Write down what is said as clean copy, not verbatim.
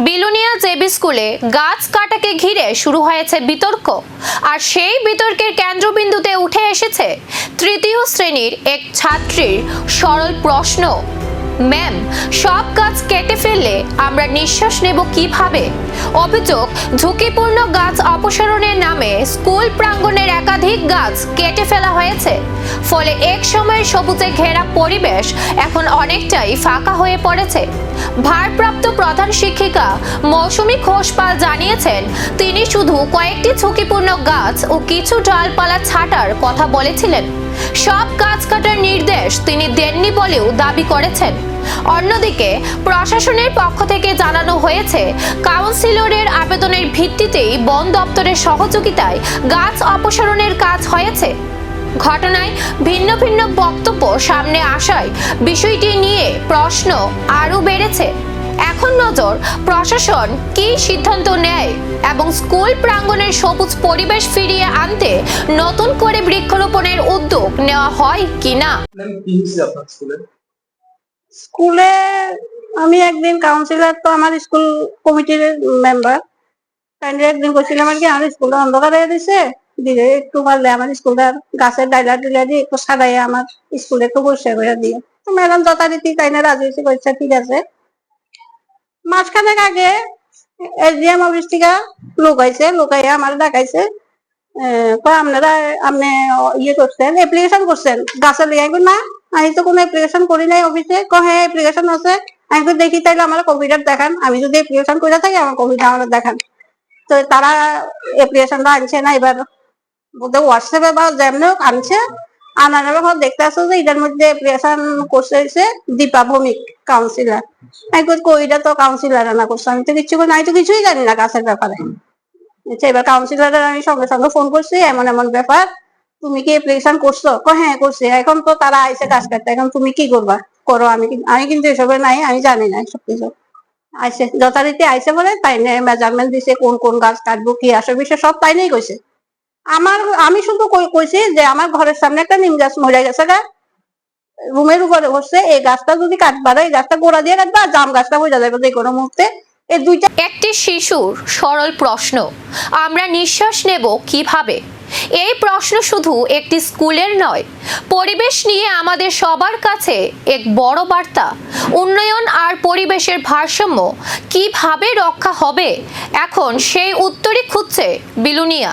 Belonia JB স্কুলে গাছ কাটাকে ঘিরে শুরু হয়েছে বিতর্ক, আর সেই বিতর্কের কেন্দ্রবিন্দুতে উঠে এসেছে তৃতীয় শ্রেণীর এক ছাত্রীর সরল প্রশ্ন, ম্যাম, সব গাছ কেটে ফেললে আমরা নিঃশ্বাস নেব কিভাবে? অভিযোগ, ঝুঁকিপূর্ণ গাছ অপসারণের নামে স্কুল প্রাঙ্গণের একাধিক গাছ কেটে ফেলা হয়েছে। ফলে এক সময়ের সবুজে ঘেরা পরিবেশ এখন অনেকটাই ফাঁকা হয়ে পড়েছে। ভারপ্রাপ্ত প্রধান শিক্ষিকা মৌসুমী ঘোষপাল জানিয়েছেন, তিনি শুধু কয়েকটি ঝুঁকিপূর্ণ গাছ ও কিছু ডালপালা ছাঁটার কথা বলেছিলেন। সব গাছ কাটার নির্দেশ তিনি দেননি বলেও দাবি করেছেন। অন্যদিকে প্রশাসনের পক্ষ থেকে জানানো হয়েছে, কাউন্সিলরের আবেদনের ভিত্তিতেই বন দপ্তরের সহযোগিতায় গাছ অপসারণের কাজ হয়েছে। ঘটনায় ভিন্ন ভিন্ন বক্তব্য সামনে আসায় বিষয়টি নিয়ে প্রশ্ন আরও বেড়েছে। এখন নজর, প্রশাসন কি সিদ্ধান্ত নেয় এবং স্কুল প্রাঙ্গণের সবুজ পরিবেশ ফিরিয়ে আনতে নতুন করে বৃক্ষরোপণের উদ্যোগ নেওয়া হয় কিনা। স্কুলে আমি একদিন কাউন্সিলর, তো আমার স্কুল কমিটির মেম্বার, একদিন বলছিলাম আর কি আমার স্কুলটা অন্ধকার হয়ে দিছে, দিলে একটু পারলে আমার স্কুলটা গাছের ডাইলা টিলা দিয়ে একটু সারাই আমার স্কুলে একটু পরিষ্কার করে দিয়ে। তো ম্যাডাম যথারীতি তাই না রাজি হয়েছে, বলছে ঠিক আছে। মাসখানেক আগে এসডিএম অফিস থেকে লোক আইছে, লোকাইয়া আমার ডাকাইছে, আপনি ইয়ে করছেন, অ্যাপ্লিকেশন করছেন গাছের লিগে? না, আমি তো কোনো অ্যাপ্লিকেশন করি নাই অফিসে। হ্যাঁ অ্যাপ্লিকেশন আছে। আমি তো দেখি, তাইলে আমার কম্পিউটার দেখান, আমি যদি অ্যাপ্লিকেশন করে থাকি আমার কম্পিউটার আমার দেখান। তো তারা অ্যাপ্লিকেশনটা আনছে না, এবার বোধহয় হোয়াটসঅ্যাপে বা যেমন আনছে, আনার পর দেখতে আসছো যে এটার মধ্যে অ্যাপ্লিকেশন করছে দীপা ভৌমিক, কাউন্সিলর। আমি কইটা তো কাউন্সিলর আনা করছে, আমি তো কিছু আমি তো কিছুই জানি না গাছের ব্যাপারে। আচ্ছা, এবার কাউন্সিলরের আমি সঙ্গে সঙ্গে ফোন করছি, এমন এমন ব্যাপার, তুমি কি অ্যাপ্লিকেশন করছো? হ্যাঁ করছি। এখন তো তারা আইসে গাছ কাটতে, এখন তুমি কি করবা করো, আমি কিন্তু এসবের নাই, আমি জানি না সব কিছু। আইসে যথারীতি আইসে বলে তাই নিয়ে মেজারমেন্ট দিছে, কোন কোন গাছ কাটবো, কি আসে বিষয় সব তাই নিয়ে কইছে। আমি শুধু কইছি যে আমার ঘরের সামনে একটা নিম গাছ মরে গেছে, রুমের উপরে বসছে, এই গাছটা যদি কাটবা, এই গাছটা গোড়া দিয়ে কাটবা, আর জাম গাছটা বোঝা যাবে যে কোনো মুহূর্তে। এই দুইটা একটি শিশুর সরল প্রশ্ন, আমরা নিঃশ্বাস নেব কিভাবে? এই প্রশ্ন শুধু একটি স্কুলের নয়, পরিবেশ নিয়ে আমাদের সবার কাছে এক বড় বার্তা। উন্নয়ন আর পরিবেশের ভারসাম্য কিভাবে রক্ষা হবে, এখন সেই উত্তরই খুঁজছে বিলুনিয়া।